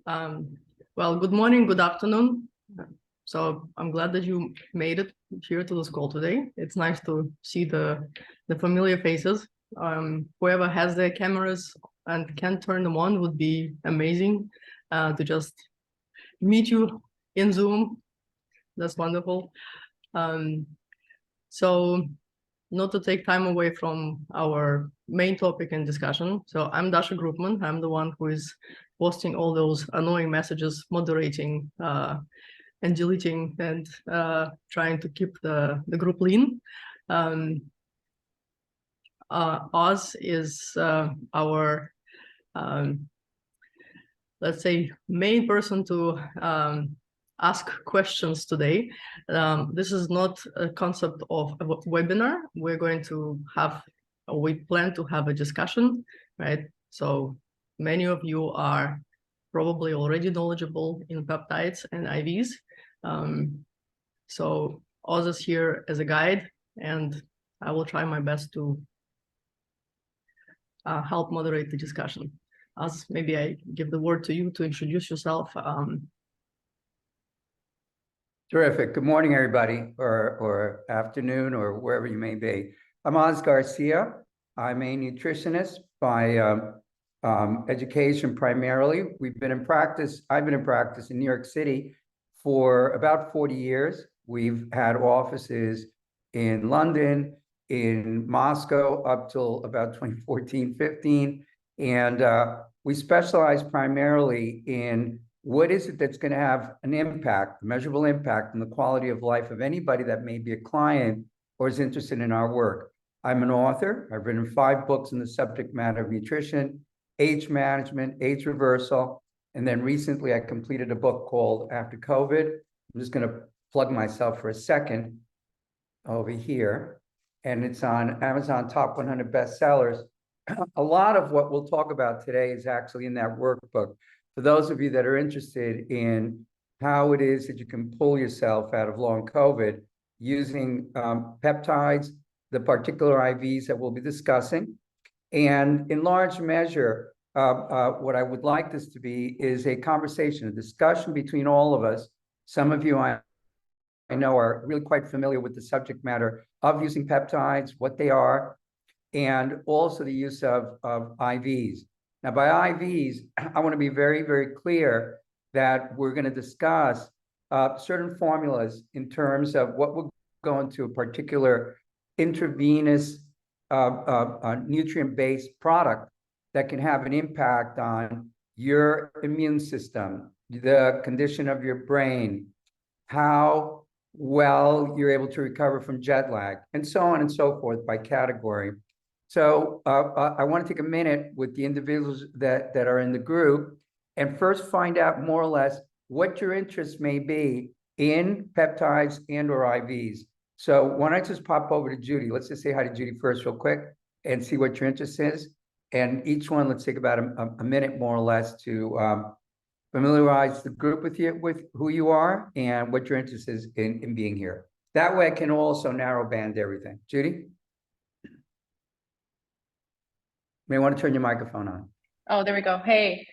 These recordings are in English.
Um, well, good morning, good afternoon. So I'm glad that you made it here to this call today. It's nice to see the familiar faces. Whoever has their cameras and can turn them on would be amazing to just meet you in Zoom. That's wonderful. So not to take time away from our main topic and discussion. So I'm Dasha Groupman. I'm the one who is posting all those annoying messages, moderating and deleting and trying to keep the group lean. Oz is our, let's say, main person to ask questions today. This is not a concept of a webinar. We're going to have, we plan to have a discussion, right? So many of you are probably already knowledgeable in peptides and IVs. So Oz is here as a guide, and I will try my best to help moderate the discussion. Oz, maybe I give the word to you to introduce yourself. Terrific. Good morning, everybody, or afternoon, or wherever you may be. I'm Oz Garcia. I'm a nutritionist by education primarily. I've been in practice in New York City for about 40 years. We've had offices in London, in Moscow up till about 2014, 15. And we specialize primarily in what is it that's going to have an impact, a measurable impact on the quality of life of anybody that may be a client or is interested in our work. I'm an author. I've written 5 books in the subject matter of nutrition, age management, age reversal, and then recently I completed a book called After COVID. I'm just going to plug myself for a second over here, and it's on Amazon Top 100 Bestsellers. A lot of what we'll talk about today is actually in that workbook. For those of you that are interested in how it is that you can pull yourself out of long COVID using peptides, the particular IVs that we'll be discussing. And in large measure, what I would like this to be is a conversation, a discussion between all of us. Some of you I know are really quite familiar with the subject matter of using peptides, what they are, and also the use of IVs. Now, by IVs, I want to be very, very clear that we're going to discuss certain formulas in terms of what will go into a particular intravenous nutrient-based product that can have an impact on your immune system, the condition of your brain, how well you're able to recover from jet lag, and so on and so forth by category. So I want to take a minute with the individuals that are in the group and first find out more or less what your interests may be in peptides and or IVs. So why don't I just pop over to Judy? Let's just say hi to Judy first real quick and see what your interest is. And each one, let's take about a minute more or less to familiarize the group with who you are and what your interest is in being here. That way I can also narrow band everything. Judy? You may want to turn your microphone on. Oh, there we go. Hey,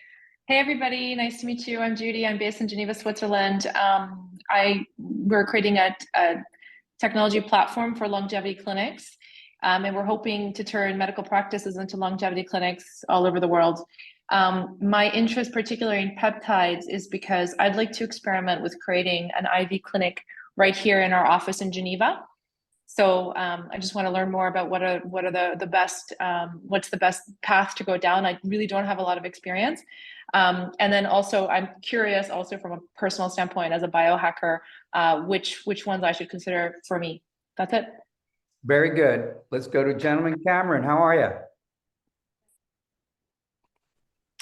everybody. Nice to meet you. I'm Judy. I'm based in Geneva, Switzerland. We're creating a technology platform for longevity clinics, and we're hoping to turn medical practices into longevity clinics all over the world. My interest, particularly in peptides, is because I'd like to experiment with creating an IV clinic right here in our office in Geneva. So I just want to learn more about what's the best path to go down. I really don't have a lot of experience. And then also I'm curious also from a personal standpoint as a biohacker, which ones I should consider for me. That's it. Very good. Let's go to gentleman Cameron. How are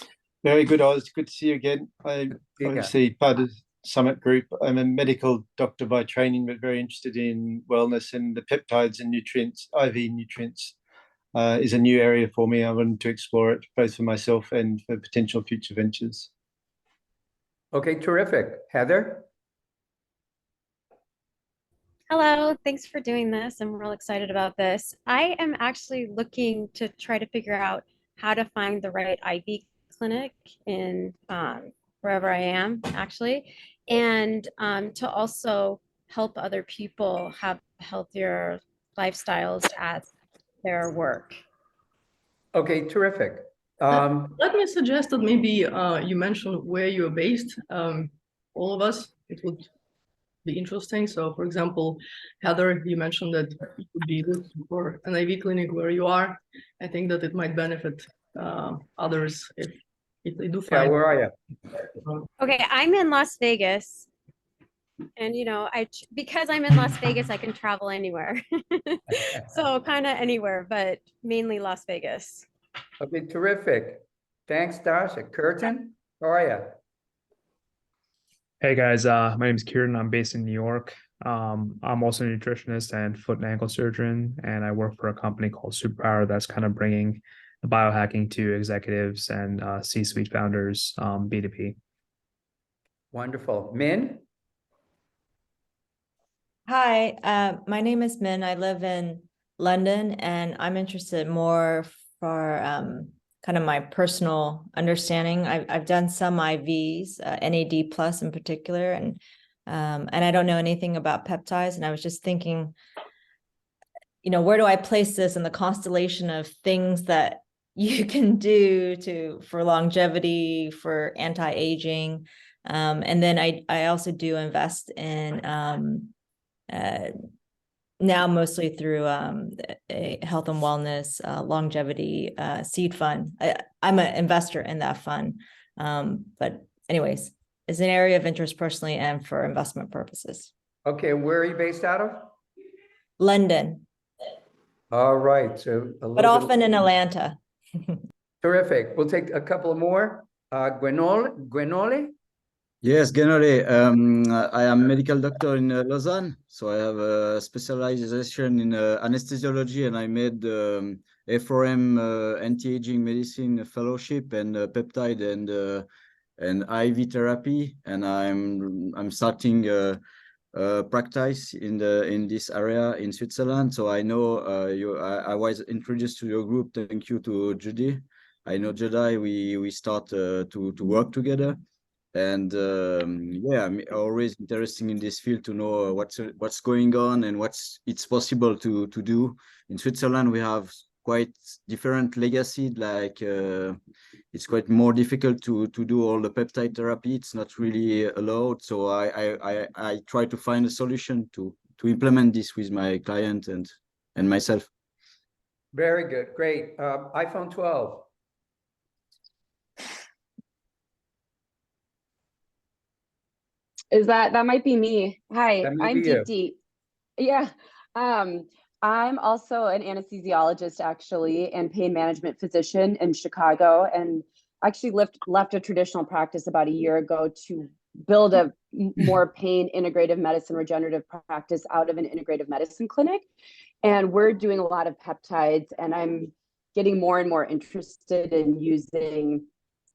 you? Very good, Oz. Good to see you again. I'm obviously part of Summit Group. I'm a medical doctor by training, but very interested in wellness, and the peptides and nutrients, IV nutrients, is a new area for me. I wanted to explore it both for myself and for potential future ventures. Okay, terrific. Heather? Hello, thanks for doing this. I'm real excited about this. I am actually looking to try to figure out how to find the right IV clinic in wherever I am, actually, and to also help other people have healthier lifestyles at their work. Okay, terrific. Let me suggest that maybe you mentioned where you are based. All of us, it would be interesting. So, for example, Heather, you mentioned that you would be looking for an IV clinic where you are. I think that it might benefit others if they do Yeah, find. where are you? Okay, I'm in Las Vegas. And you know, because I'm in Las Vegas, I can travel anywhere. So kind of anywhere, but mainly Las Vegas. Okay, terrific. Thanks, Dasha. Curtin, how are you? Hey guys, my name is Kieran. I'm based in New York. I'm also a nutritionist and foot and ankle surgeon, and I work for a company called Superpower that's kind of bringing biohacking to executives and C-suite founders, B2B. Wonderful. Min? Hi, my name is Min. I live in London, and I'm interested more for kind of my personal understanding. I've done some IVs, NAD plus in particular, and I don't know anything about peptides. And I was just thinking, you know, where do I place this in the constellation of things that you can do for longevity, for anti-aging, and then I also do invest in now mostly through a health and wellness longevity seed fund. I'm an investor in that fund. But anyways, it's an area of interest personally and for investment purposes. Okay, where are you based out of? London, All right, so but often in Atlanta. Terrific. We'll take a couple more. Gwenole? Yes, generally, I am medical doctor in Lausanne, so I have a specialization in anesthesiology, and I made FRM anti-aging medicine fellowship and peptide and IV therapy, and I'm starting practice in this area in Switzerland. So I know I was introduced to your group. Thank you to Judy. I know Judy. We start to work together. And yeah, I'm always interested in this field to know what's going on and it's possible to do. In Switzerland, we have quite different legacy. Like it's quite more difficult to do all the peptide therapy. It's not really allowed. So I try to find a solution to implement this with my client and myself. Very good, great. iPhone 12. That might be me. Hi, That may I'm be you. Deep. Yeah. I'm also an anesthesiologist actually and pain management physician in Chicago, and actually left a traditional practice about a year ago to build a more pain integrative medicine regenerative practice out of an integrative medicine clinic. And we're doing a lot of peptides, and I'm getting more and more interested in using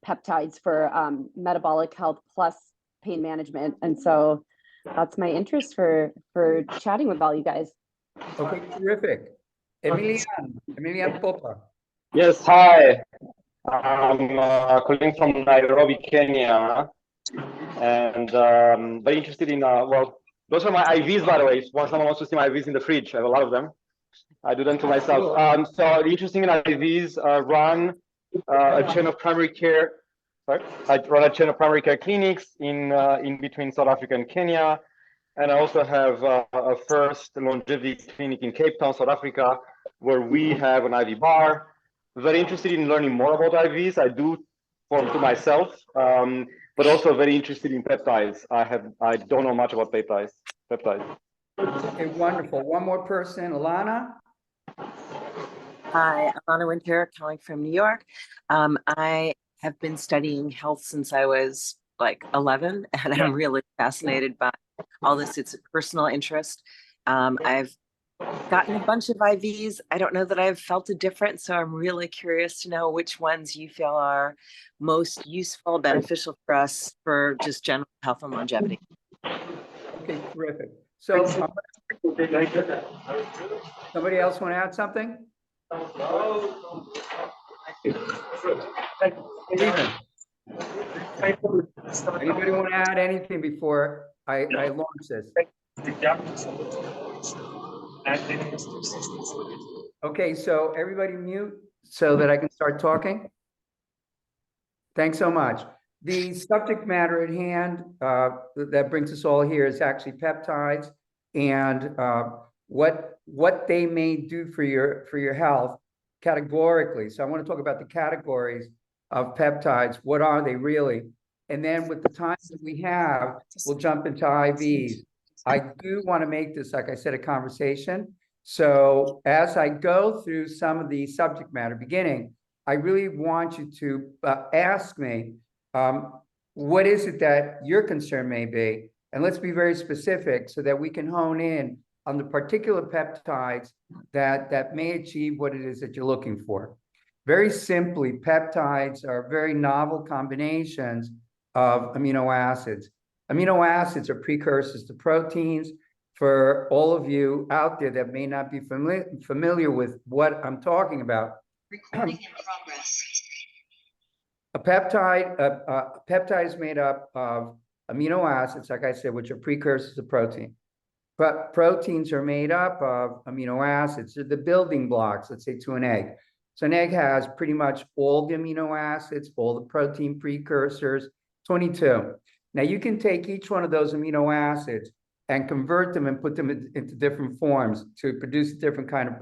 peptides for metabolic health plus pain management. And so that's my interest for chatting with all you guys. Okay, terrific. Emilian Popa. Yes, hi. I'm calling from Nairobi, Kenya, and very interested in, well, those are my IVs, by the way. If someone wants to see my IVs in the fridge, I have a lot of them. I do them to myself. So interesting in IVs, run a chain of primary care. Sorry, I run a chain of primary care clinics in between South Africa and Kenya. And I also have a first longevity clinic in Cape Town, South Africa, where we have an IV bar. Very interested in learning more about IVs. I do for to myself, but also very interested in peptides. I don't know much about peptides. Okay, wonderful. One more person, Alana. Hi, I'm Anna Winter, calling from New York. I have been studying health since I was like 11, and I'm really fascinated by all this. It's a personal interest. I've gotten a bunch of IVs. I don't know that I've felt a difference, so I'm really curious to know which ones you feel are most useful, beneficial for us for just general health and longevity. Okay, terrific. So somebody else want to add something? Stephen. Anybody want to add anything before I launch this? Okay, so everybody mute so that I can start talking. Thanks so much. The subject matter at hand that brings us all here is actually peptides and what they may do for your health categorically. So I want to talk about the categories of peptides. What are they really? And then with the time that we have, we'll jump into IVs. I do want to make this, like I said, a conversation. So as I go through some of the subject matter beginning, I really want you to ask me, what is it that your concern may be? And let's be very specific so that we can hone in on the particular peptides that may achieve what it is that you're looking for. Very simply, peptides are very novel combinations of amino acids. Amino acids are precursors to proteins. For all of you out there that may not be familiar with what I'm talking about, recording in progress. A peptide is made up of amino acids, like I said, which are precursors to protein. But proteins are made up of amino acids. They're the building blocks, let's say, to an egg. So an egg has pretty much all the amino acids, all the protein precursors, 22. Now you can take each one of those amino acids and convert them and put them into different forms to produce a different kind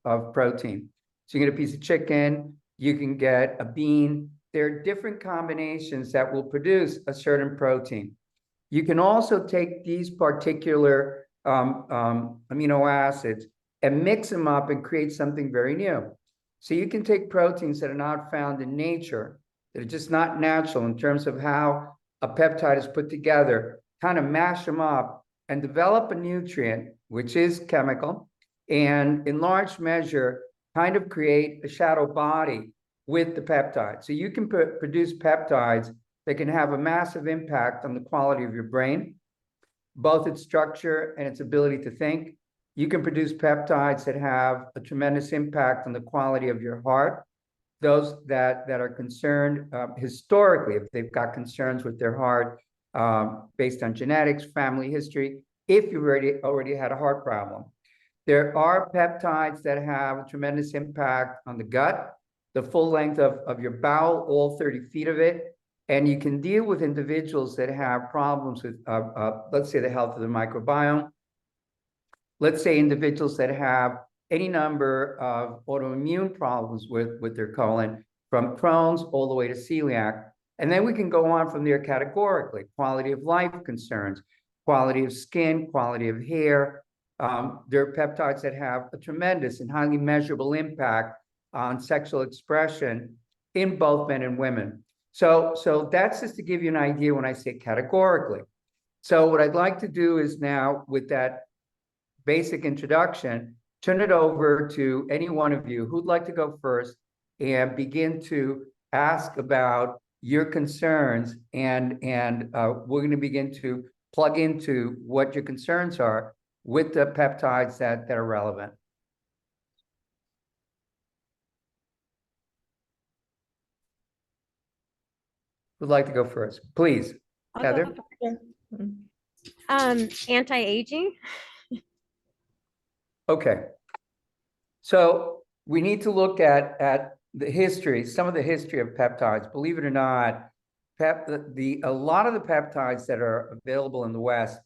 of protein. So you get a piece of chicken, you can get a bean. There are different combinations that will produce a certain protein. You can also take these particular amino acids and mix them up and create something very new. So you can take proteins that are not found in nature, that are just not natural in terms of how a peptide is put together, kind of mash them up and develop a nutrient, which is chemical, and in large measure, kind of create a shadow body with the peptide. So you can produce peptides that can have a massive impact on the quality of your brain, both its structure and its ability to think. You can produce peptides that have a tremendous impact on the quality of your heart. Those that are concerned historically, if they've got concerns with their heart based on genetics, family history, if you've already had a heart problem. There are peptides that have a tremendous impact on the gut, the full length of your bowel, all 30 feet of it. And you can deal with individuals that have problems with, let's say, the health of the microbiome. Let's say individuals that have any number of autoimmune problems with their colon, from Crohn's all the way to celiac. And then we can go on from there categorically: quality of life concerns, quality of skin, quality of hair. There are peptides that have a tremendous and highly measurable impact on sexual expression in both men and women. So that's just to give you an idea when I say categorically. So what I'd like to do is now, with that basic introduction, turn it over to any one of you who'd like to go first and begin to ask about your concerns, and we're going to begin to plug into what your concerns are with the peptides that are relevant. Who'd like to go first? Please, Heather. Anti-aging. Okay. So we need to look at the history, some of the history of peptides. Believe it or not, a lot of the peptides that are available in the West,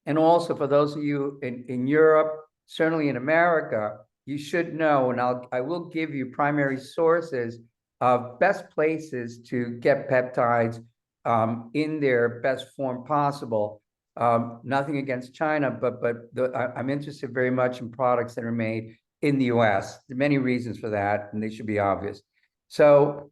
and also for those of you in Europe, certainly in America, you should know, and I will give you primary sources of best places to get peptides in their best form possible. Nothing against China, but I'm interested very much in products that are made in the US. There are many reasons for that, and they should be obvious. So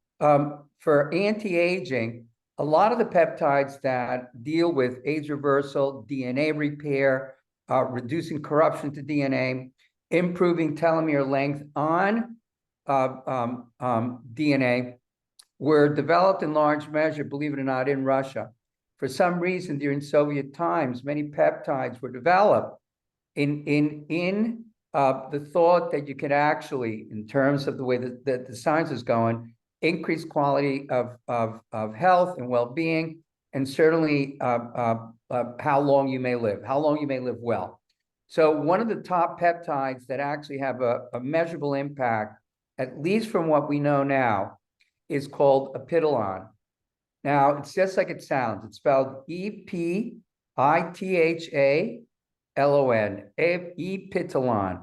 for anti-aging, a lot of the peptides that deal with age reversal, DNA repair, reducing corruption to DNA, improving telomere length on DNA, were developed in large measure, believe it or not, in Russia. For some reason, during Soviet times, many peptides were developed in the thought that you could actually, in terms of the way that the science is going, increased quality of health and well-being, and certainly how long you may live, well. So one of the top peptides that actually have a measurable impact, at least from what we know now, is called apiteolon. Now, it's just like it sounds. It's spelled E-P-I-T-H-A-L-O-N, apiteolon.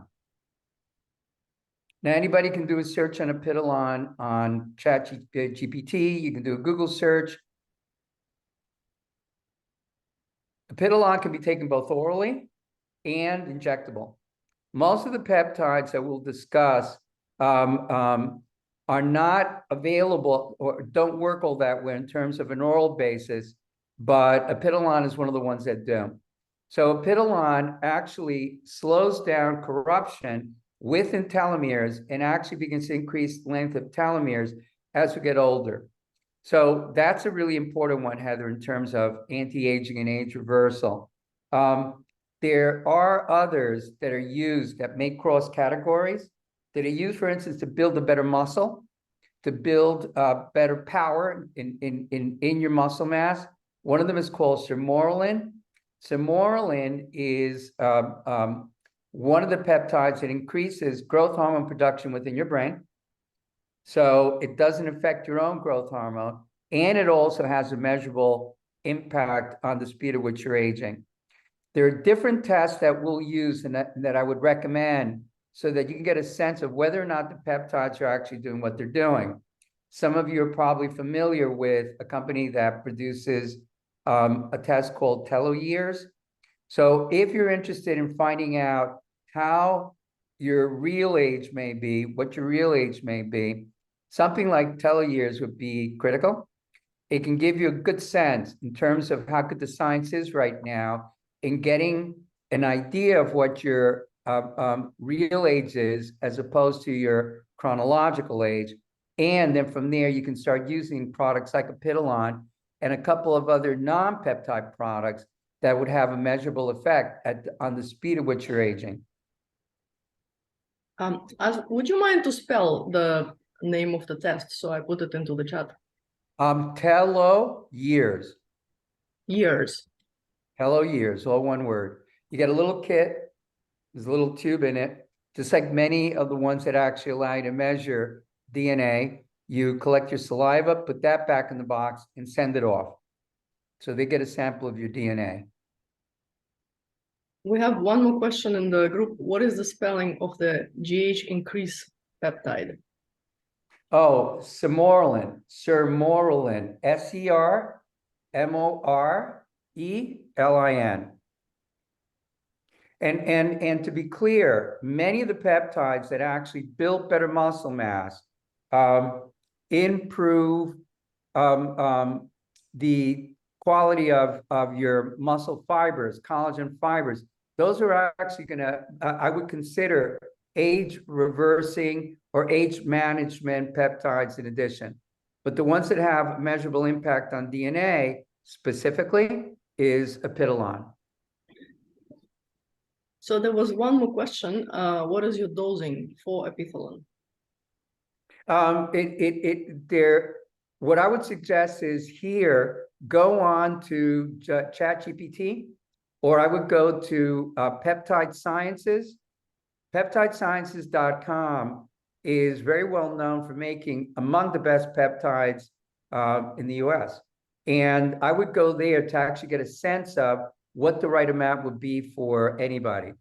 Now, anybody can do a search on apiteolon on ChatGPT. You can do a Google search. Apiteolon can be taken both orally and injectable. Most of the peptides that we'll discuss are not available or don't work all that way in terms of an oral basis, but apiteolon is one of the ones that do. So apiteolon actually slows down corruption within telomeres and actually begins to increase length of telomeres as we get older. So that's a really important one, Heather, in terms of anti-aging and age reversal. There are others that are used that may cross categories, that are used, for instance, to build a better muscle, to build better power in your muscle mass. One of them is called sermorelin. Sermorelin is one of the peptides that increases growth hormone production within your brain. So it doesn't affect your own growth hormone, and it also has a measurable impact on the speed at which you're aging. There are different tests that we'll use and that I would recommend so that you can get a sense of whether or not the peptides are actually doing what they're doing. Some of you are probably familiar with a company that produces a test called telomeres. So if you're interested in finding out how your real age may be, what your real age may be, something like telomeres would be critical. It can give you a good sense in terms of how good the science is right now in getting an idea of what your real age is as opposed to your chronological age. And then from there, you can start using products like apiteolon and a couple of other non-peptide products that would have a measurable effect on the speed at which you're aging. Would you mind to spell the name of the test so I put it into the chat? Telomeres. Years. Telomeres, all one word. You get a little kit. There's a little tube in it, just like many of the ones that actually allow you to measure DNA. You collect your saliva, put that back in the box, and send it off. So they get a sample of your DNA. We have one more question in the group. What is the spelling of the GH increase peptide? Oh, sermorelin, S-E-R-M-O-R-E-L-I-N. And to be clear, many of the peptides that actually build better muscle mass, improve the quality of your muscle fibers, collagen fibers, those are actually gonna, I would consider age reversing or age management peptides in addition. But the ones that have measurable impact on DNA specifically is apiteolon. So there was one more question. What is your dosing for apiteolon? What I would suggest is here, go on to ChatGPT, or I would go to Peptide Sciences. Peptidesciences.com is very well known for making among the best peptides in the US. And I would go there to actually get a sense of what the right amount would be for anybody.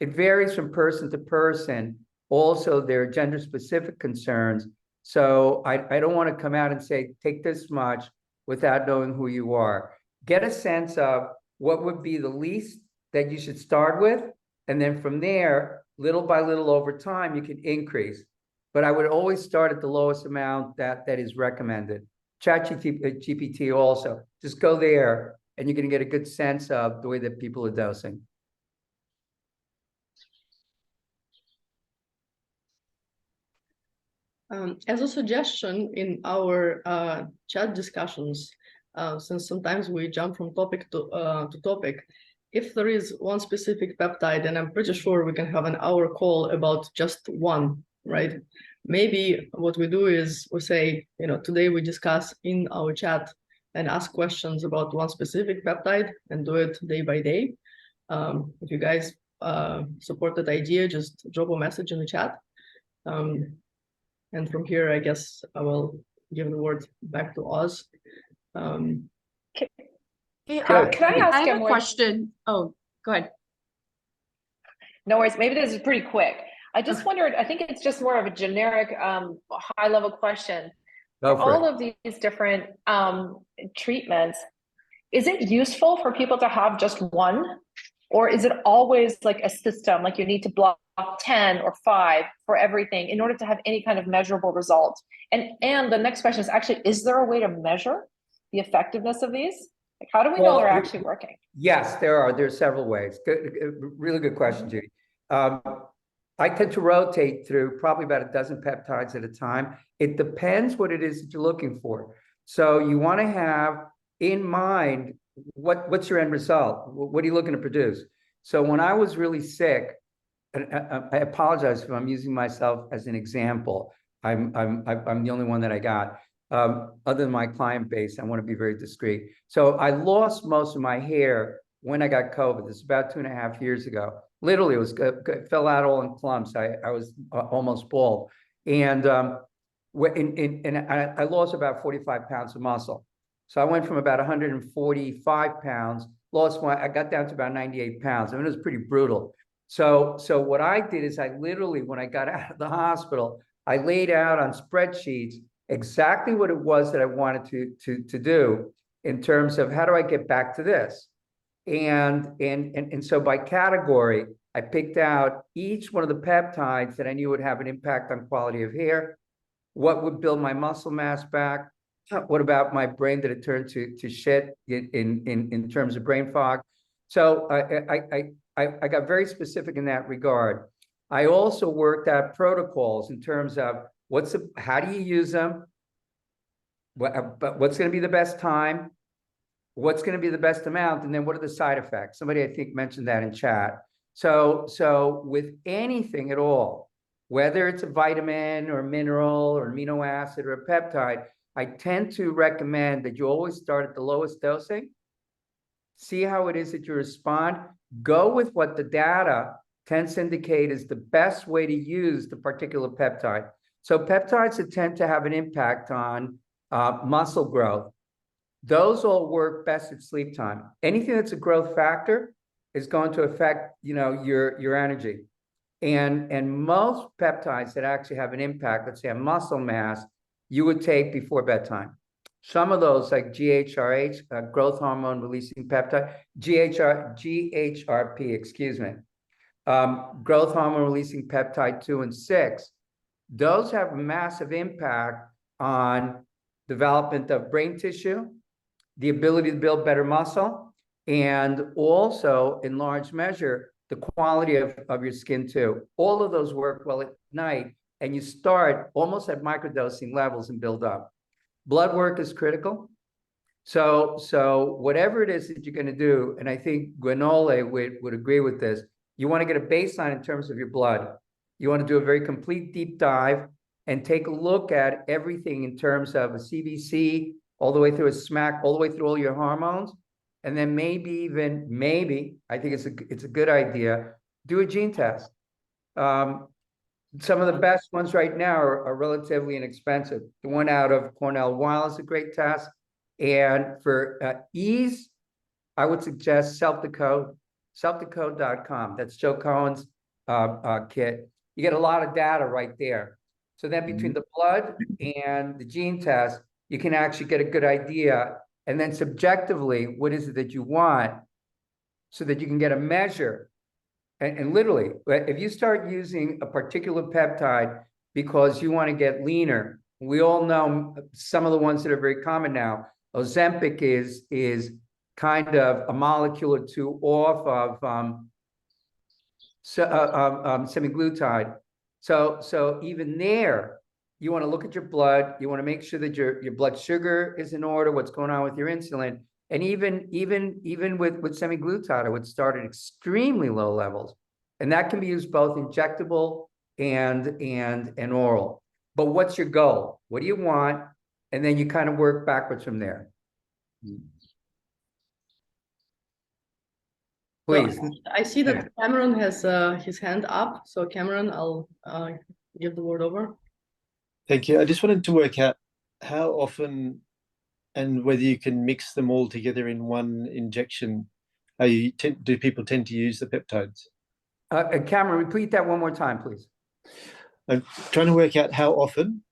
It varies from person to person. Also, there are gender-specific concerns. So I don't want to come out and say, take this much without knowing who you are. Get a sense of what would be the least that you should start with. And then from there, little by little over time, you can increase. But I would always start at the lowest amount that is recommended. ChatGPT also. Just go there and you're going to get a good sense of the way that people are dosing. As a suggestion in our chat discussions, since sometimes we jump from topic to topic, if there is one specific peptide, and I'm pretty sure we can have an hour call about just one, right? maybe what we do is we say, today we discuss in our chat and ask questions about one specific peptide and do it day by day. If you guys support that idea, just drop a message in the chat. And from here, I guess I will give the word back to Oz. Can I ask I have a more question? Oh, go ahead. No worries. Maybe this is pretty quick. I just wondered, I think it's just more of a generic, high level question. For all of these different treatments, is it useful for people to have just one? Or is it always like a system, like you need to block 10 or 5 for everything in order to have any kind of measurable result? And the next question is actually, is there a way to measure the effectiveness of these? Like, how do we know they're actually working? Yes, there are. There's several ways. Good, really good question, Judy. I tend to rotate through probably about a dozen peptides at a time. It depends what it is that you're looking for. So you want to have in mind what's your end result? What are you looking to produce? So when I was really sick, and I apologize if I'm using myself as an example. I'm the only one that I got. Other than my client base, I want to be very discreet. So I lost most of my hair when I got COVID. This is about 2.5 years ago. Literally, it fell out all in clumps. I was almost bald, and I lost about 45 pounds of muscle. So I went from about 145 pounds, I got down to about 98 pounds. I mean, it was pretty brutal. So what I did is I literally, when I got out of the hospital, I laid out on spreadsheets exactly what it was that I wanted to do in terms of how do I get back to this. And so by category, I picked out each one of the peptides that I knew would have an impact on quality of hair, what would build my muscle mass back, what about my brain that it turned to shit in terms of brain fog. So I got very specific in that regard. I also worked out protocols in terms of how do you use them, what's going to be the best time, what's going to be the best amount, and then what are the side effects? Somebody I think mentioned that in chat. So with anything at all, whether it's a vitamin or mineral or amino acid or a peptide, I tend to recommend that you always start at the lowest dosing, see how it is that you respond, go with what the data tends to indicate is the best way to use the particular peptide. So peptides that tend to have an impact on muscle growth, those all work best at sleep time. Anything that's a growth factor is going to affect, your energy. And most peptides that actually have an impact, let's say on muscle mass, you would take before bedtime. Some of those, like GHRH, growth hormone releasing peptide, GHRP, excuse me, growth hormone releasing peptide 2 and 6, those have a massive impact on development of brain tissue, the ability to build better muscle, and also in large measure, the quality of your skin too. All of those work well at night, and you start almost at microdosing levels and build up. Blood work is critical. So whatever it is that you're going to do, and I think Guanole would agree with this, you want to get a baseline in terms of your blood. You want to do a very complete deep dive and take a look at everything in terms of a CBC, all the way through a SMAC, all the way through all your hormones. And then maybe, I think it's a good idea, do a gene test. Some of the best ones right now are relatively inexpensive. The one out of Cornell Weill is a great test. And for ease, I would suggest selfdecode.com. That's Joe Cohen's kit. You get a lot of data right there. So then between the blood and the gene test, you can actually get a good idea. And then subjectively, what is it that you want so that you can get a measure? And literally, if you start using a particular peptide because you want to get leaner, we all know some of the ones that are very common now. Ozempic is kind of a molecule or two off of semaglutide. So even there, you want to look at your blood. You want to make sure that your blood sugar is in order, what's going on with your insulin. And even with semaglutide, it would start at extremely low levels. And that can be used both injectable and oral. but what's your goal? What do you want? And then you kind of work backwards from there. Please. So I see that Cameron has his hand up. So Cameron, I'll give the word over. Thank you. I just wanted to work out how often and whether you can mix them all together in one injection. Do people tend to use the peptides? Cameron, repeat that one more time, please. I'm trying to work out how often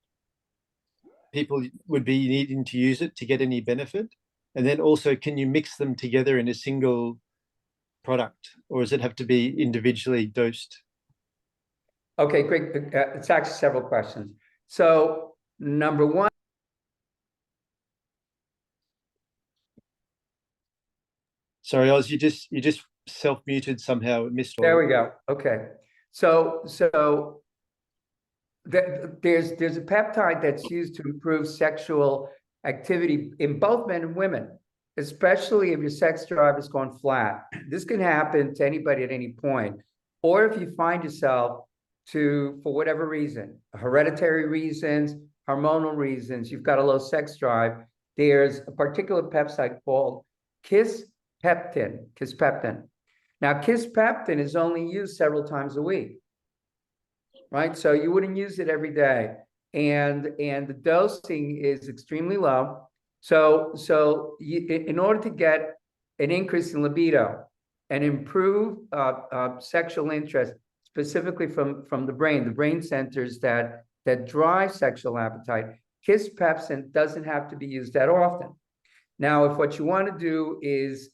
people would be needing to use it to get any benefit. And then also, can you mix them together in a single product, or does it have to be individually dosed? Okay, great. It's actually several questions. So number one. Sorry, Oz, you just self-muted somehow. Missed all. There we go. Okay. So there's a peptide that's used to improve sexual activity in both men and women, especially if your sex drive has gone flat. This can happen to anybody at any point, or if you find yourself for whatever reason, hereditary reasons, hormonal reasons, you've got a low sex drive, there's a particular peptide called kisspeptin. Now, kisspeptin is only used several times a week, right? So you wouldn't use it every day. And the dosing is extremely low. So in order to get an increase in libido and improve sexual interest, specifically from the brain centers that drive sexual appetite, kisspeptin doesn't have to be used that often. Now, if what you want to do is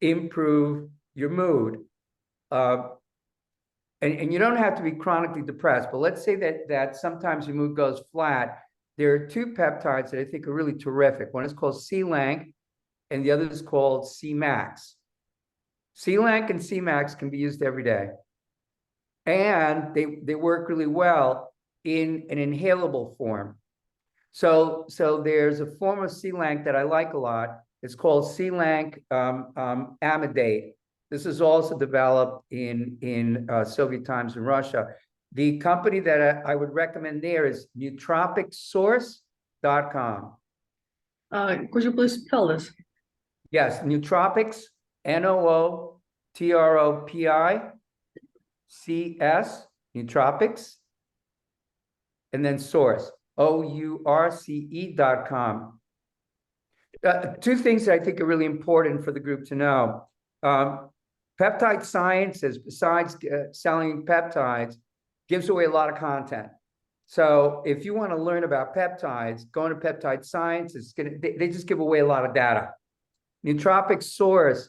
improve your mood, and you don't have to be chronically depressed, but let's say that sometimes your mood goes flat. There are two peptides that I think are really terrific. One is called C-Lank, and the other is called C-Max. C-Lank and C-Max can be used every day, and they work really well in an inhalable form. So there's a form of C-Lank that I like a lot. It's called C-Lank amidate. This is also developed in Soviet times in Russia. The company that I would recommend there is nootropicssource.com. Could you please spell this? Yes, Nootropics, NOOTROPICS, Nootropics, and then source, OURCE.com. Two things that I think are really important for the group to know. Peptide Sciences, besides selling peptides, gives away a lot of content. So if you want to learn about peptides, going to Peptide Science, they just give away a lot of data. Nootropic Source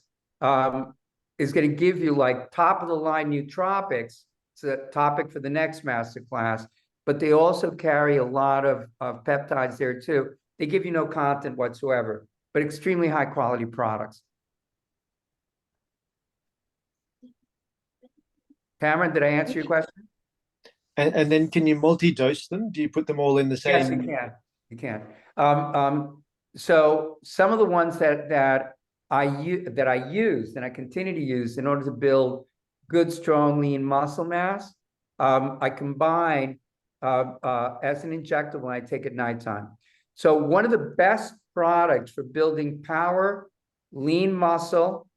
is going to give you like top of the line nootropics. It's a topic for the next masterclass, but they also carry a lot of peptides there too. They give you no content whatsoever, but extremely high quality products. Cameron, did I answer your question? And then can you multi-dose them? Do you put them all in the same? Yes, you can. You can. So some of the ones that I use and I continue to use in order to build good, strong, lean muscle mass, I combine as an injectable and I take at nighttime. So one of the best products for building power, lean muscle,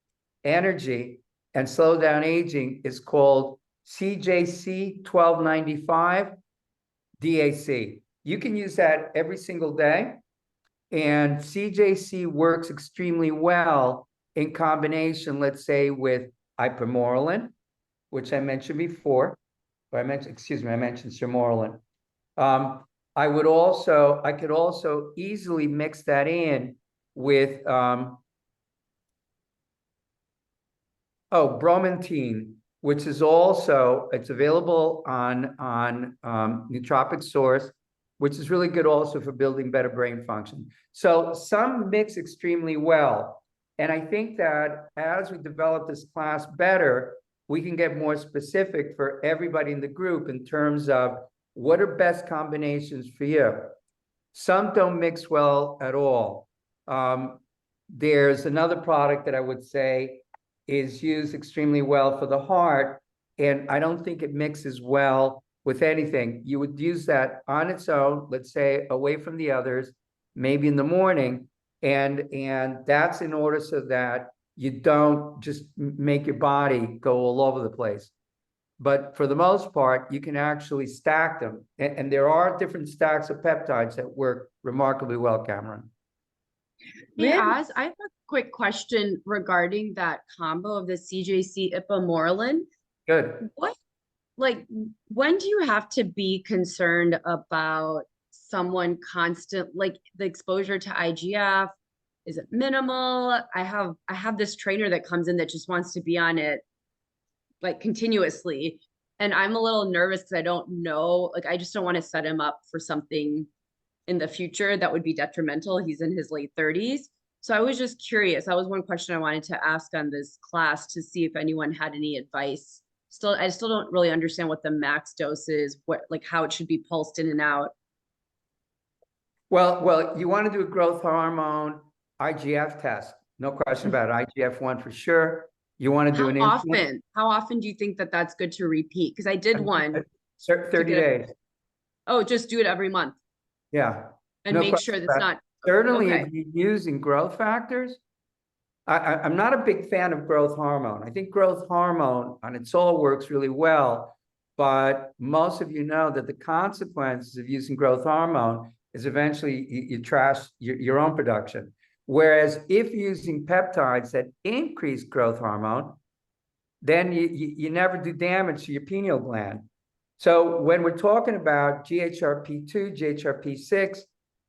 energy, and slow down aging is called CJC 1295 DAC. You can use that every single day. And CJC works extremely well in combination, let's say, with ipamorelin, which I mentioned before. Or I mentioned sermorelin. I could also easily mix that in with bromantine, which is also, it's available on Nootropic Source, which is really good also for building better brain function. So some mix extremely well. And I think that as we develop this class better, we can get more specific for everybody in the group in terms of what are best combinations for you. Some don't mix well at all. There's another product that I would say is used extremely well for the heart, and I don't think it mixes well with anything, you would use that on its own, let's say away from the others, maybe in the morning. And that's in order so that you don't just make your body go all over the place. But for the most part, you can actually stack them. And there are different stacks of peptides that work remarkably well, Cameron. Hey, Oz, I have a quick question regarding that combo of the CJC ipamorelin. Good. When do you have to be concerned about someone constant, like the exposure to IGF? Is it minimal? I have this trainer that comes in that just wants to be on it like continuously. And I'm a little nervous because I don't know, like, I just don't want to set him up for something in the future that would be detrimental. He's in his late 30s. So I was just curious. That was one question I wanted to ask on this class to see if anyone had any advice. I still don't really understand what the max dose is, how it should be pulsed in and out. Well, you want to do a growth hormone IGF test. No question about it. IGF-1 for sure. You want to do How often do you think that that's good to repeat? Because I did one. 30 days. Oh, just do it every month. Yeah. And No make sure question that's about it. not. Certainly, Okay. if you're using growth factors, I'm not a big fan of growth hormone. I think growth hormone on its own works really well, but most of you know that the consequences of using growth hormone is eventually you trash your own production. Whereas if you're using peptides that increase growth hormone, then you never do damage to your pineal gland. So when we're talking about GHRP2, GHRP6,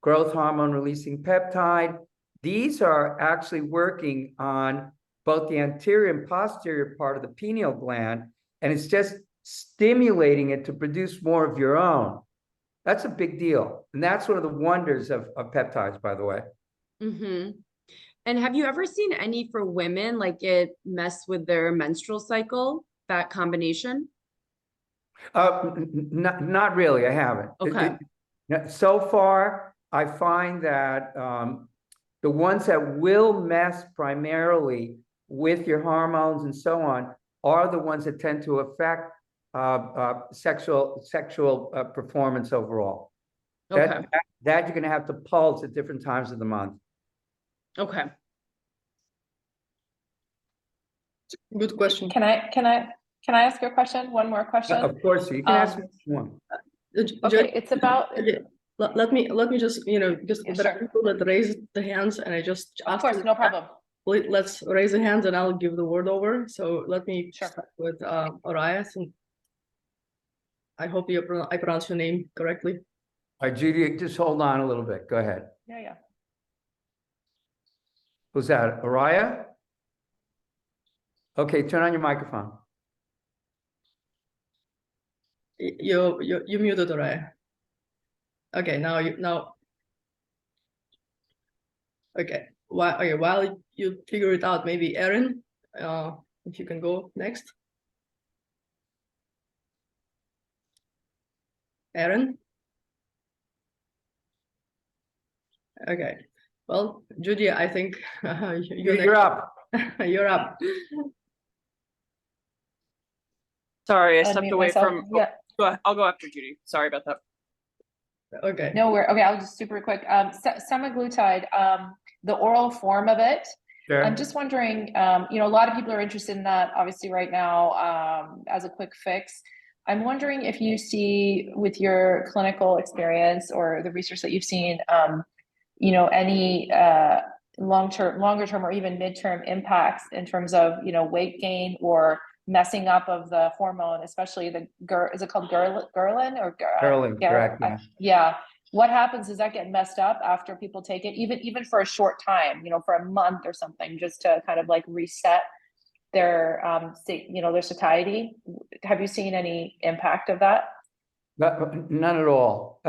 growth hormone releasing peptide, these are actually working on both the anterior and posterior part of the pineal gland, and it's just stimulating it to produce more of your own. That's a big deal. And that's one of the wonders of peptides, by the way. Mm-hmm. And have you ever seen any for women, like it mess with their menstrual cycle, that combination? Not really, I haven't. Okay. So far, I find that the ones that will mess primarily with your hormones and so on are the ones that tend to affect sexual performance overall. Okay. That you're going to have to pulse at different times of the month. Okay. Good question. Can I ask you a question? One more question. Of course, you can ask me one. Okay, it's about. Let me just, because Yeah, there are sure. people that raise the hands, and I just Of course, no problem. Let's raise the hands, and I'll give the word over. So let me Sure. start with Orias, and I hope I pronounce your name correctly. All right, Judy, just hold on a little bit. Go ahead. Yeah. Who's that? Araya? Okay, turn on your microphone. You muted Orias. Okay, now. Okay, while you figure it out, maybe Erin, if you can go next. Erin. Okay. Well, Judy, I think You're up. You're up. Sorry, I Unmute stepped away myself. from. Yeah. Go ahead. I'll go after Judy. Sorry about that. Okay. No, okay. I'll just super quick. Semaglutide, the oral form of it. Sure. I'm just wondering. A lot of people are interested in that, obviously, right now, as a quick fix. I'm wondering if you see, with your clinical experience or the research that you've seen, any longer term, or even midterm impacts in terms of weight gain or messing up of the hormone, especially is it called Ghrelin or Ghrelin, correct, yeah. Yeah. What happens? Does that get messed up after people take it, even for a short time, for a month or something, just to kind of like reset their their satiety? Have you seen any impact of that? None at all.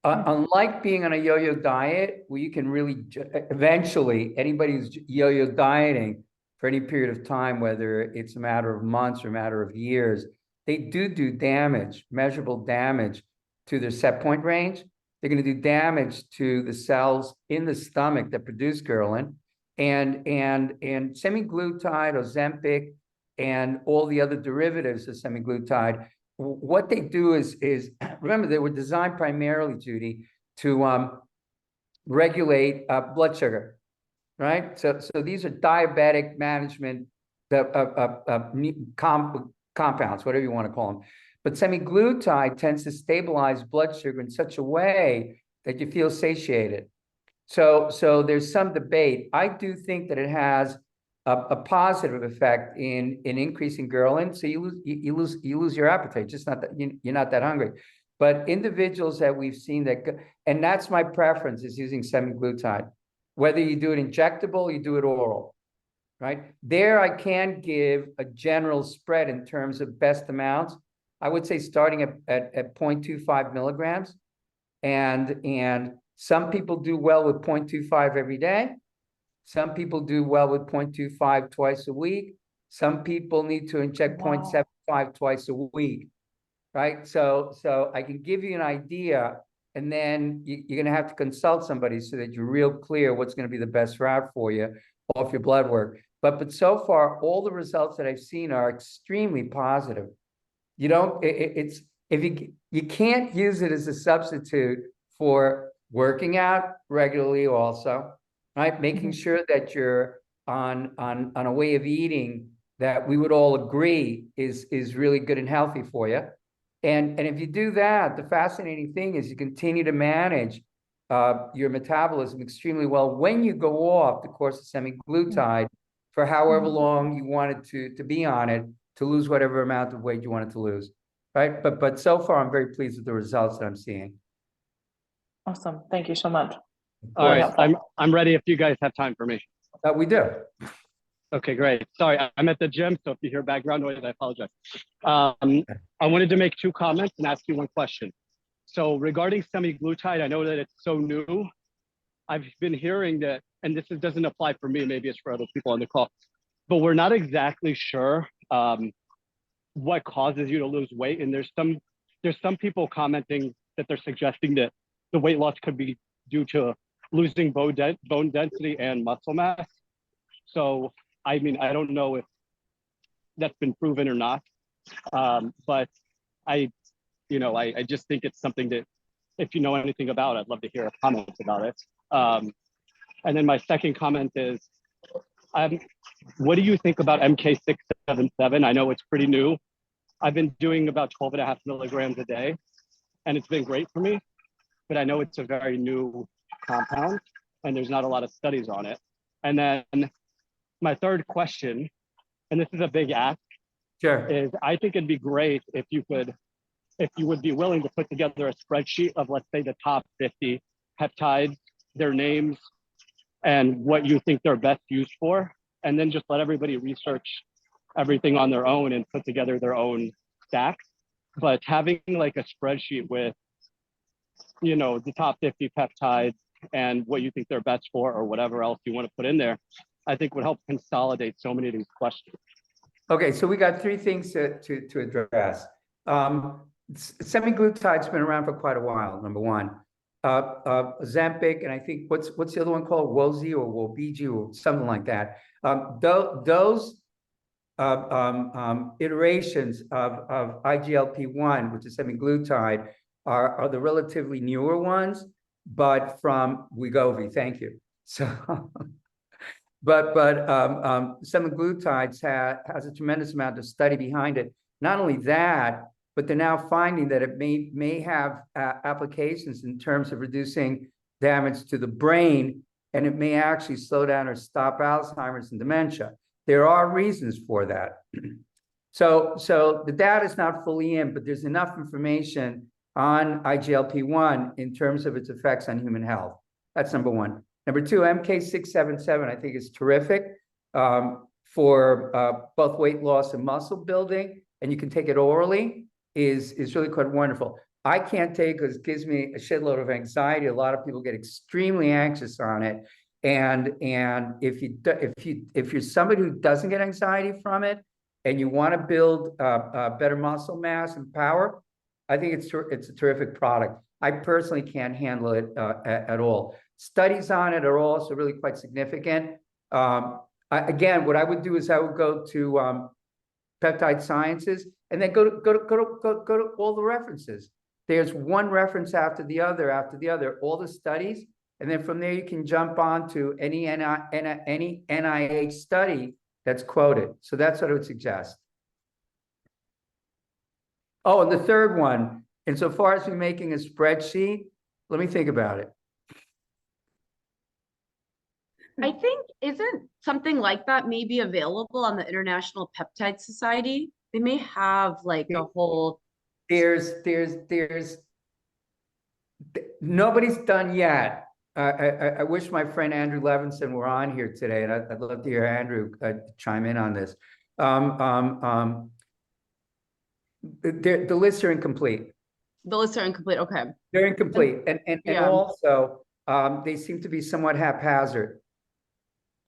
Unlike being on a yo-yo diet, where you can really eventually, anybody who's yo-yo dieting for any period of time, whether it's a matter of months or a matter of years, they do damage, measurable damage to their set point range. They're going to do damage to the cells in the stomach that produce ghrelin, and semaglutide, Ozempic, and all the other derivatives of semaglutide what they do is remember, they were designed primarily, Judy, to regulate blood sugar, right? So these are diabetic management compounds, whatever you want to call them. But semaglutide tends to stabilize blood sugar in such a way that you feel satiated. So there's some debate. I do think that it has a positive effect in increasing ghrelin. So you lose your appetite. Just not that you're not that hungry. But individuals that we've seen that, and that's my preference, is using semaglutide. Whether you do it injectable, you do it oral, right? There I can give a general spread in terms of best amounts. I would say starting at 0.25 milligrams. And some people do well with 0.25 every day. Some people do well with 0.25 twice a week. Some people need to inject 0.75 twice a week, right? So I can give you an idea, and then you're going to have to consult somebody so that you're real clear what's going to be the best route for you off your blood work. But so far, all the results that I've seen are extremely positive. You don't, it's, if you can't use it as a substitute for working out regularly also, right? Making sure that you're on a way of eating that we would all agree is really good and healthy for you. And if you do that, the fascinating thing is you continue to manage your metabolism extremely well when you go off the course of semaglutide for however long you want it to be on it, to lose whatever amount of weight you want it to lose, right? But so far, I'm very pleased with the results that I'm seeing. Awesome. Thank you so much. All Really right, helpful. I'm ready if you guys have time for me. We do. Okay, great. Sorry, I'm at the gym, so if you hear background noise, I apologize. I wanted to make 2 comments and ask you 1 question. So regarding semaglutide, I know that it's so new. I've been hearing that, and this doesn't apply for me, maybe it's for other people on the call, but we're not exactly sure what causes you to lose weight. And there's some people commenting that they're suggesting that the weight loss could be due to losing bone density and muscle mass. So, I mean, I don't know if that's been proven or not, but I just think it's something that, if you know anything about it, I'd love to hear a comment about it. And then my second comment is, what do you think about MK677? I know it's pretty new. I've been doing about 12.5 milligrams a day, and it's been great for me, but I know it's a very new compound, and there's not a lot of studies on it. And then my third question, and this is a big ask, sure, is I think it'd be great if you would be willing to put together a spreadsheet of, let's say, the top 50 peptides, their names, and what you think they're best used for, and then just let everybody research everything on their own and put together their own stacks. But having like a spreadsheet with, the top 50 peptides and what you think they're best for, or whatever else you want to put in there, I think would help consolidate so many of these questions. Okay, so we got 3 things to address. Semaglutide's been around for quite a while, number 1. Ozempic, and I think what's the other one called? Wozi or Wobiji or something like that. Those iterations of IGLP-1, which is semaglutide, are the relatively newer ones, but from Wegovy. Thank you. So, but semaglutides has a tremendous amount of study behind it. Not only that, but they're now finding that it may have applications in terms of reducing damage to the brain, and it may actually slow down or stop Alzheimer's and dementia. There are reasons for that. So the data is not fully in, but there's enough information on IGLP-1 in terms of its effects on human health. That's number 1. Number 2, MK677, I think is terrific for both weight loss and muscle building, and you can take it orally, is really quite wonderful. I can't take it because it gives me a shitload of anxiety. A lot of people get extremely anxious on it. And if you're somebody who doesn't get anxiety from it and you want to build better muscle mass and power, I think it's a terrific product. I personally can't handle it at all. Studies on it are also really quite significant. Again, what I would do is I would go to Peptide Sciences and then go to all the references. There's one reference after the other, all the studies, and then from there you can jump on to any NIH study that's quoted. So that's what I would suggest. Oh, and the third one, insofar as you're making a spreadsheet, let me think about it. I think isn't something like that maybe available on the International Peptide Society? They may have like a whole. There's nobody's done yet. I wish my friend Andrew Levinson were on here today, and I'd love to hear Andrew chime in on this. The lists are incomplete. The lists are incomplete. Okay. They're incomplete, and Yeah. also they seem to be somewhat haphazard.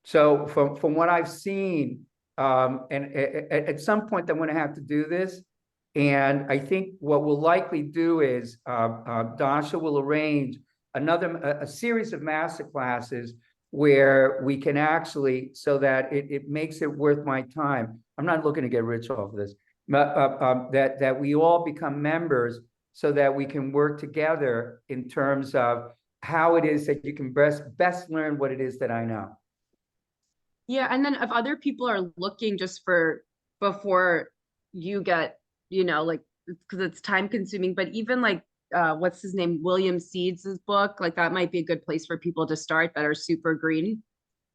So from what I've seen, and at some point I'm going to have to do this, and I think what we'll likely do is Dasha will arrange a series of master classes where we can actually, so that it makes it worth my time. I'm not looking to get rich off of this, that we all become members so that we can work together in terms of how it is that you can best learn what it is that I know. Yeah, and then if other people are looking just for before you get, like, because it's time consuming, but even like what's his name, William Seeds' book, like that might be a good place for people to start that are super green.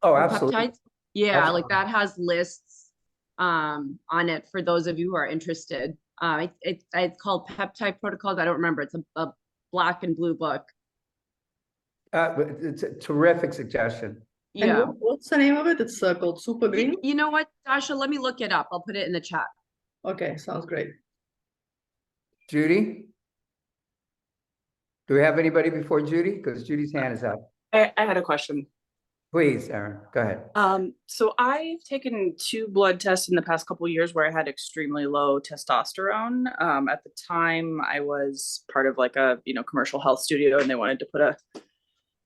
Oh, on absolutely. Peptides. Yeah, Absolutely. like that has lists on it for those of you who are interested. It's called Peptide Protocols. I don't remember. It's a black and blue book. It's a terrific suggestion. Yeah. And what's the name of it? It's called Super Green? You know what, Dasha? Let me look it up. I'll put it in the chat. Okay, sounds great. Judy? Do we have anybody before Judy? Because Judy's hand is up. I had a question. Please, Aaron, go ahead. So I've taken 2 blood tests in the past couple of years where I had extremely low testosterone. At the time, I was part of like a commercial health studio, and they wanted to put a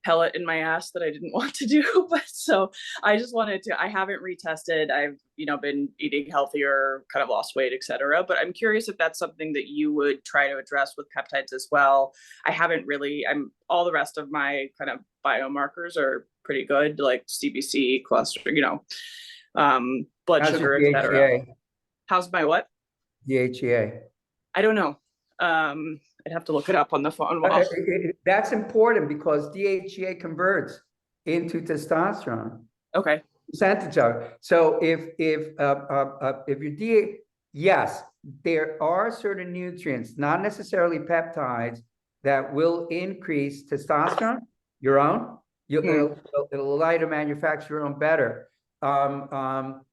pellet in my ass that I didn't want to do. But so I just wanted to. I haven't retested. I've been eating healthier, kind of lost weight, etc. But I'm curious if that's something that you would try to address with peptides as well. I haven't really. All the rest of my kind of biomarkers are pretty good, like CBC, cholesterol, blood How's sugar, your etc. DHEA? How's my what? DHEA. I don't know. I'd have to look it up on the phone. While... That's important because DHEA converts into testosterone. Okay. Percentage of it. So if your yes, there are certain nutrients, not necessarily peptides, that will increase testosterone, your own. It'll allow you to manufacture your own better. But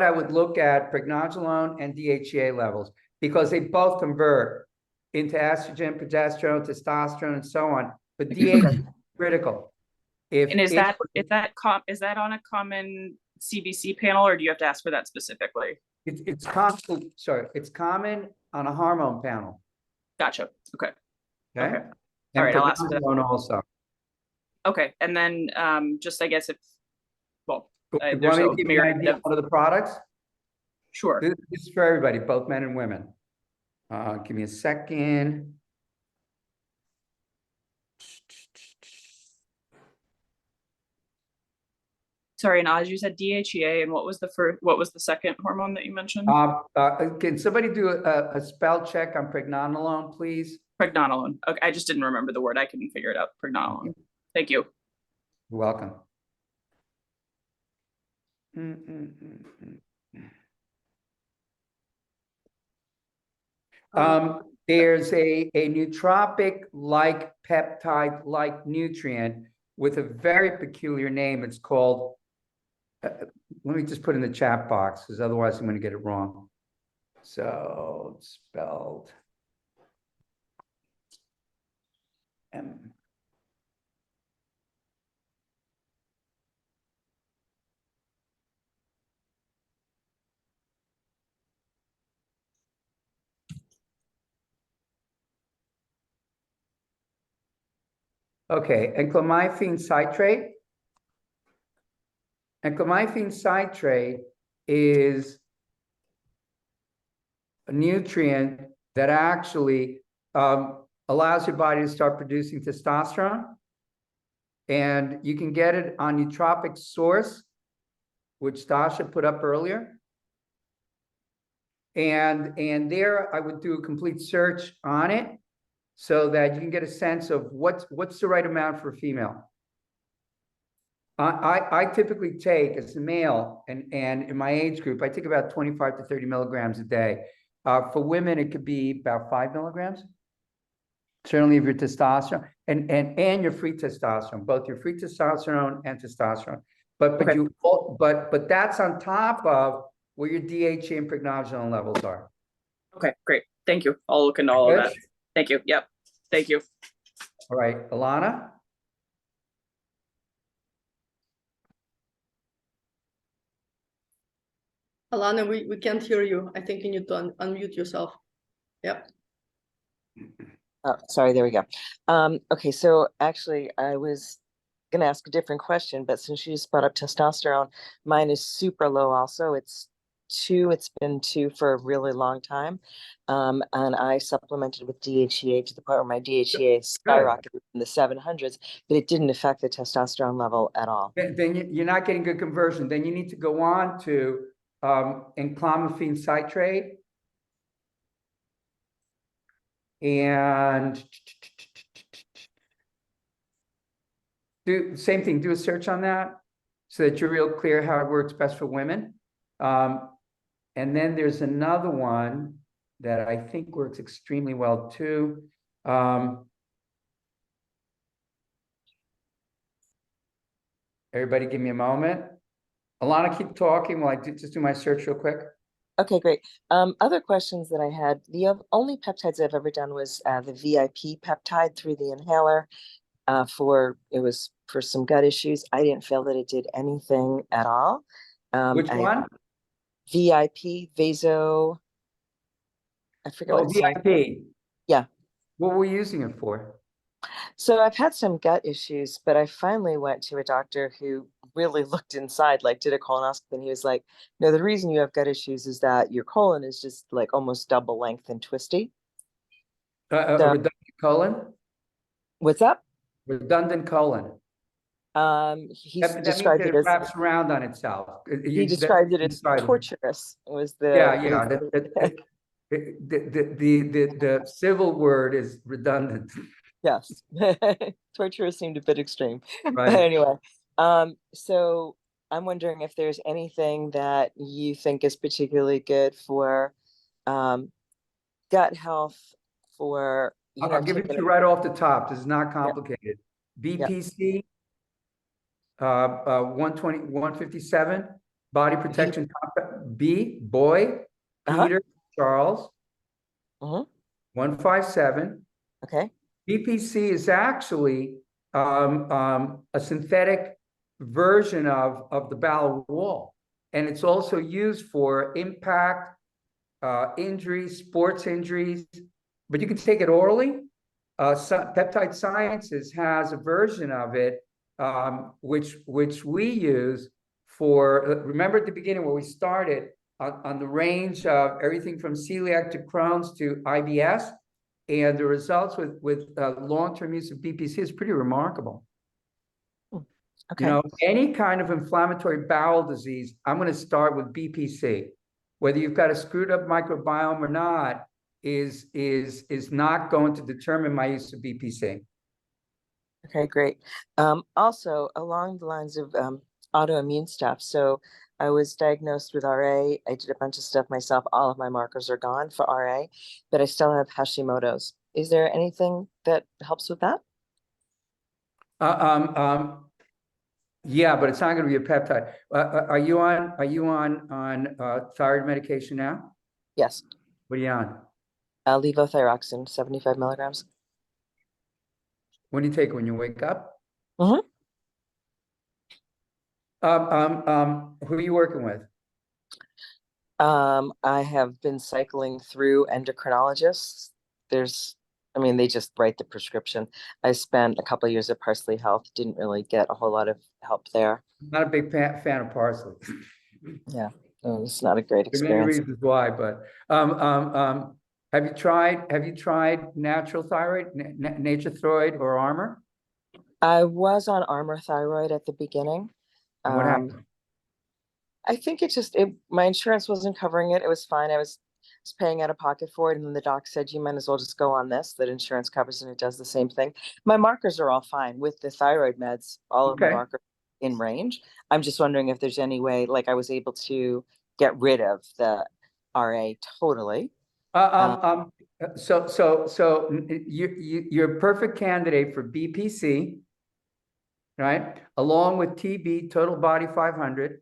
I would look at pregnenolone and DHEA levels because they both convert into estrogen, progesterone, testosterone, and so on. But DHEA is critical. And is that on a common CBC panel, or do you have to ask for that specifically? It's common on a hormone panel. Gotcha. Okay. Okay. All And right. I'll ask for that also. Okay, and then just I guess if You there's want me a to give you an idea of the products? Sure. This is for everybody, both men and women. Give me a second. Sorry, and as you said DHEA, and what was the second hormone that you mentioned? Can somebody do a spell check on pregnenolone, please? Pregnenolone. Okay, I just didn't remember the word. I couldn't figure it out. Pregnenolone. Thank you. You're welcome. There's a nootropic-like peptide-like nutrient with a very peculiar name. It's called, let me just put in the chat box because otherwise I'm going to get it wrong. So it's spelled M. Okay, enclomiphene citrate. Enclomiphene citrate is nutrient that actually allows your body to start producing testosterone. And you can get it on Nootropic Source, which Stasha put up earlier. And there I would do a complete search on it so that you can get a sense of what's the right amount for a female. I typically take, as a male, and in my age group, I take about 25 to 30 milligrams a day. For women, it could be about 5 milligrams. Certainly, if your testosterone and your free testosterone, both your free testosterone and testosterone. But that's on top of where your DHA and pregnenolone levels are. Okay, great. Thank you. I'll look into all of that. Thank you. Yep. Thank you. All right, Alana. Alana, we can't hear you. I think you need to unmute yourself. Yep. Oh, sorry, there we go. Okay, so actually I was gonna ask a different question, but since you just brought up testosterone, mine is super low also. It's 2, it's been 2 for a really long time. And I supplemented with DHEA to the point where my DHEA skyrocketed in the 700s, but it didn't affect the testosterone level at all. Then you're not getting good conversion. Then you need to go on to enclomiphene citrate. And do the same thing, do a search on that so that you're real clear how it works best for women. And then there's another one that I think works extremely well too. Everybody give me a moment. Alana, keep talking while I just do my search real quick. Okay, great. Other questions that I had, the only peptides I've ever done was the VIP peptide through the inhaler. It was for some gut issues. I didn't feel that it did anything at all. Which one? VIP, vaso. I forget what it's called. VIP. Yeah. What were we using it for? So I've had some gut issues, but I finally went to a doctor who really looked inside, like did a colonoscopy, and he was like, no, the reason you have gut issues is that your colon is just like almost double length and twisty. Redundant colon? What's up? Redundant colon. He That described means it that it as wraps around on itself. he described it as torturous. Was the the civil word is redundant. Yes, torturous seemed a bit extreme. Right. But anyway, so I'm wondering if there's anything that you think is particularly good for gut health. For I'll give it to you right off the top. This is not complicated. BPC. 120, 157, body protection compound. B, boy, Peter, Charles. 157. Okay. BPC is actually a synthetic version of the bowel wall. And it's also used for impact, injuries, sports injuries, but you can take it orally. Peptide Sciences has a version of it which we use for, remember at the beginning where we started on the range of everything from celiac to Crohn's to IBS, and the results with long-term use of BPC is pretty remarkable. Okay. You know, any kind of inflammatory bowel disease, I'm going to start with BPC. Whether you've got a screwed up microbiome or not is not going to determine my use of BPC. Okay, great. Also, along the lines of autoimmune stuff. So I was diagnosed with RA. I did a bunch of stuff myself. All of my markers are gone for RA, but I still have Hashimoto's. Is there anything that helps with that? Yeah, but it's not going to be a peptide. Are you on thyroid medication now? Yes. What are you on? Levothyroxine, 75 milligrams. When do you take it? When you wake up? Mm-hmm. Who are you working with? I have been cycling through endocrinologists. They just write the prescription. I spent a couple of years at Parsley Health, didn't really get a whole lot of help there. Not a big fan of parsley. Yeah. Oh, it's not a great There are many experience. reasons why, but have you tried natural thyroid, nature thyroid or Armor? I was on Armor Thyroid at the beginning. And what happened? I think my insurance wasn't covering it. It was fine. I was paying out of pocket for it. And then the doc said, you might as well just go on this, that insurance covers and it does the same thing. My markers are all fine with the thyroid meds, all of my Okay. markers in range. I'm just wondering if there's any way, like I was able to get rid of the RA totally. So you're a perfect candidate for BPC, right? Along with TB, Total Body 500.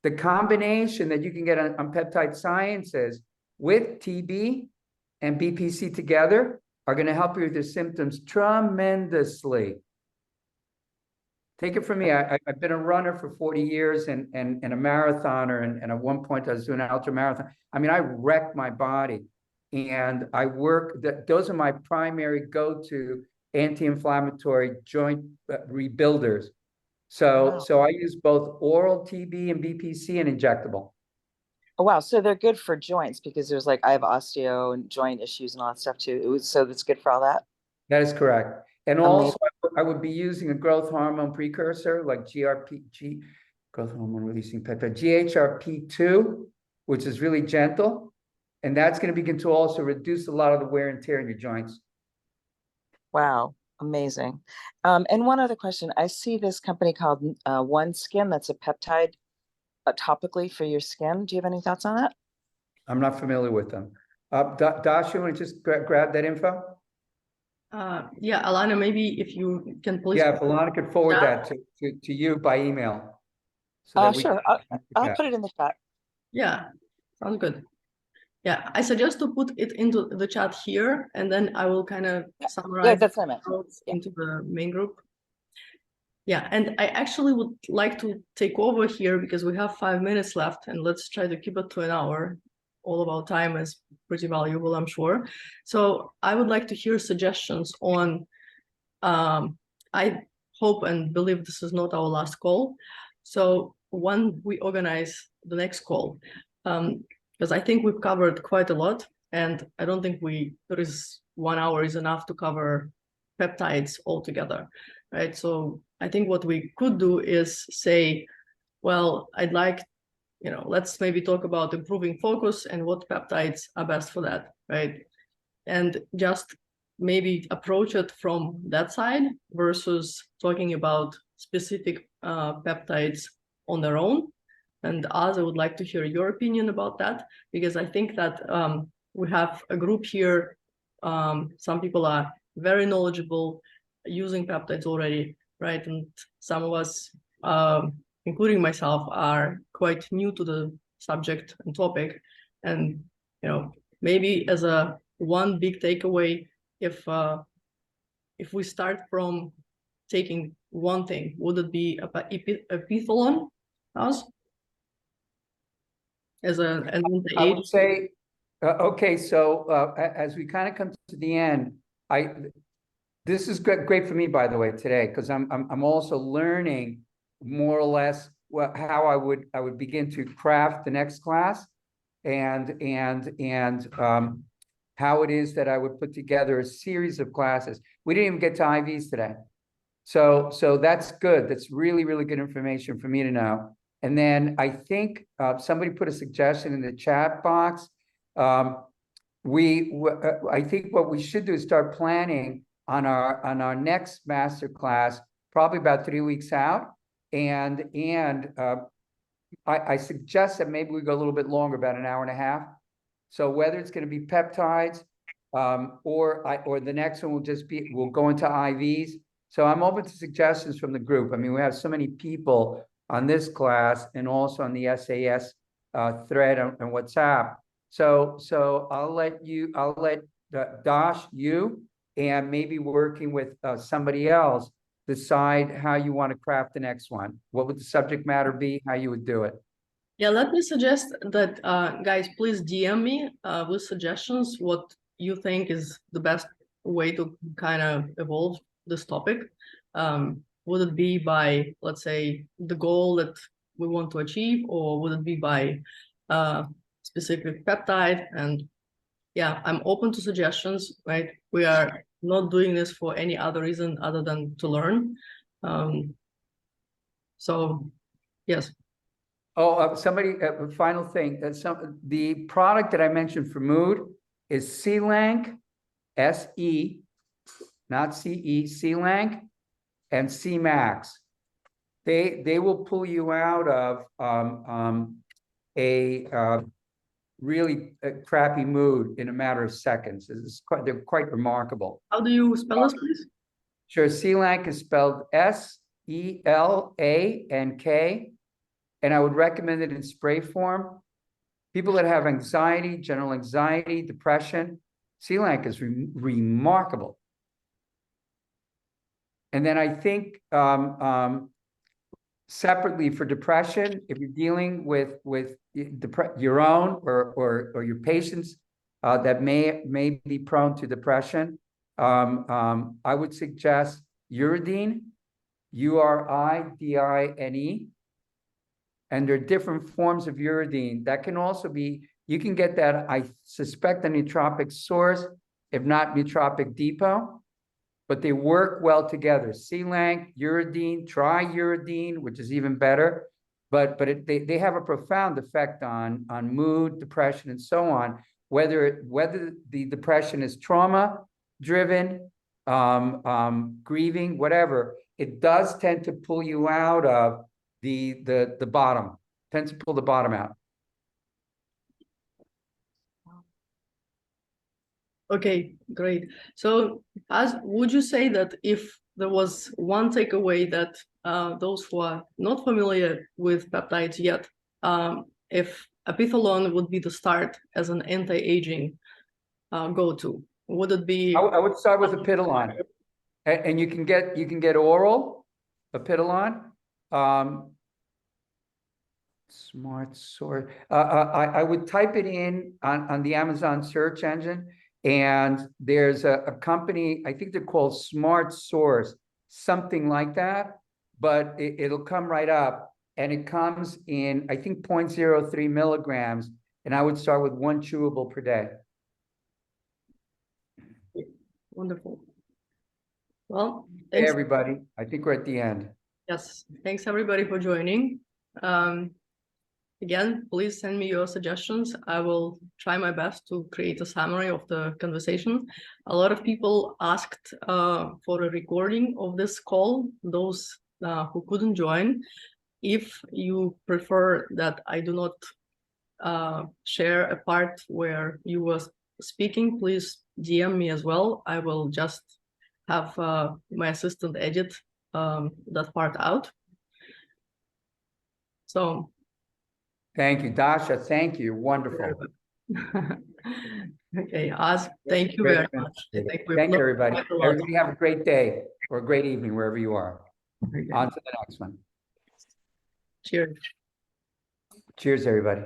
The combination that you can get on Peptide Sciences with TB and BPC together are going to help you with your symptoms tremendously. Take it from me. I've been a runner for 40 years and a marathoner. And at one point I was doing an ultra marathon. I mean, I wrecked my body. And those are my primary go-to anti-inflammatory joint rebuilders. So I use both oral TB and BPC and injectable. Oh, wow. So they're good for joints because there's like, I have osteo and joint issues and all that stuff too. So that's good for all that? That is correct. And also I would be using a growth hormone precursor like growth hormone releasing peptide, GHRP2, which is really gentle. And that's going to begin to also reduce a lot of the wear and tear in your joints. Wow. Amazing. And one other question. I see this company called One Skin that's a peptide topically for your skin. Do you have any thoughts on that? I'm not familiar with them. Dash, you want to just grab that info? Yeah, Alana, maybe if you can please. Yeah, if Alana could forward that to you by email. Sure. I'll put it in the chat. Yeah, sounds good. Yeah, I suggest to put it into the chat here, and then I will kind of summarize that's what I meant. into the main group. Yeah, and I actually would like to take over here because we have 5 minutes left, and let's try to keep it to an hour. All of our time is pretty valuable, I'm sure. So I would like to hear suggestions on, I hope and believe this is not our last call. So when we organize the next call, because I think we've covered quite a lot, and I don't think there is 1 hour is enough to cover peptides altogether, right? So I think what we could do is say, well, I'd like, let's maybe talk about improving focus and what peptides are best for that, right? And just maybe approach it from that side versus talking about specific peptides on their own. And Az, I would like to hear your opinion about that, because I think that we have a group here. Some people are very knowledgeable using peptides already, right? And some of us, including myself, are quite new to the subject and topic. And, maybe as a one big takeaway, if we start from taking one thing, would it be a epithalon, Az? I would say, okay, so as we kind of come to the end, this is great for me, by the way, today, because I'm also learning more or less how I would begin to craft the next class, and how it is that I would put together a series of classes. We didn't even get to IVs today, so that's good. That's really, really good information for me to know. And then I think somebody put a suggestion in the chat box. I think what we should do is start planning on our next master class, probably about 3 weeks out. And I suggest that maybe we go a little bit longer, about an hour and a half. So whether it's going to be peptides, or the next one we'll go into IVs. So I'm open to suggestions from the group. I mean, we have so many people on this class and also on the SAS thread and WhatsApp. So I'll let Dash, you, and maybe working with somebody else, decide how you want to craft the next one. What would the subject matter be? How you would do it? Yeah, let me suggest that, guys, please DM me with suggestions, what you think is the best way to kind of evolve this topic. Would it be by, let's say, the goal that we want to achieve, or would it be by specific peptide. And yeah, I'm open to suggestions, right? We are not doing this for any other reason other than to learn. So yes. Oh, somebody, final thing, the product that I mentioned for mood is C-Lank, S-E, not C-E, C-Lank, and C-Max. They will pull you out of a really crappy mood in a matter of seconds. They're quite remarkable. How do you spell this, please? Sure, C-Lank is spelled S-E-L-A-N-K, and I would recommend it in spray form. People that have anxiety, general anxiety, depression, C-Lank is remarkable. And then I think separately for depression, if you're dealing with your own or your patients that may be prone to depression, I would suggest uridine, U-R-I-D-I-N-E. And there are different forms of uridine that can also be, you can get that, I suspect, a nootropic source, if not nootropic depot, but they work well together. C-Lank, uridine, try uridine, which is even better, but they have a profound effect on mood, depression, and so on, whether the depression is trauma driven, grieving, whatever. It does tend to pull you out of the bottom, tends to pull the bottom out. Okay, great. So would you say that if there was one takeaway that those who are not familiar with peptides yet, if epithalone would be the start as an anti-aging go-to, would it be? I would start with epithalone, and you can get oral epithalone. Smart Source. I would type it in on the Amazon search engine, and there's a company, I think they're called Smart Source, something like that, but it'll come right up, and it comes in, I think, 0.03 milligrams, and I would start with 1 chewable per day. Wonderful. Well, Hey, thanks everybody. I think we're at the end. Yes, thanks everybody for joining. Again, please send me your suggestions. I will try my best to create a summary of the conversation. A lot of people asked for a recording of this call, those who couldn't join. If you prefer that I do not share a part where you were speaking, please DM me as well. I will just have my assistant edit that part out. So thank you, Dasha. Thank you. Wonderful. Okay, thank you very much. Thank you, everybody. Everybody have a great day or a great evening wherever you are. Okay. On to the next one. Cheers. Cheers, everybody.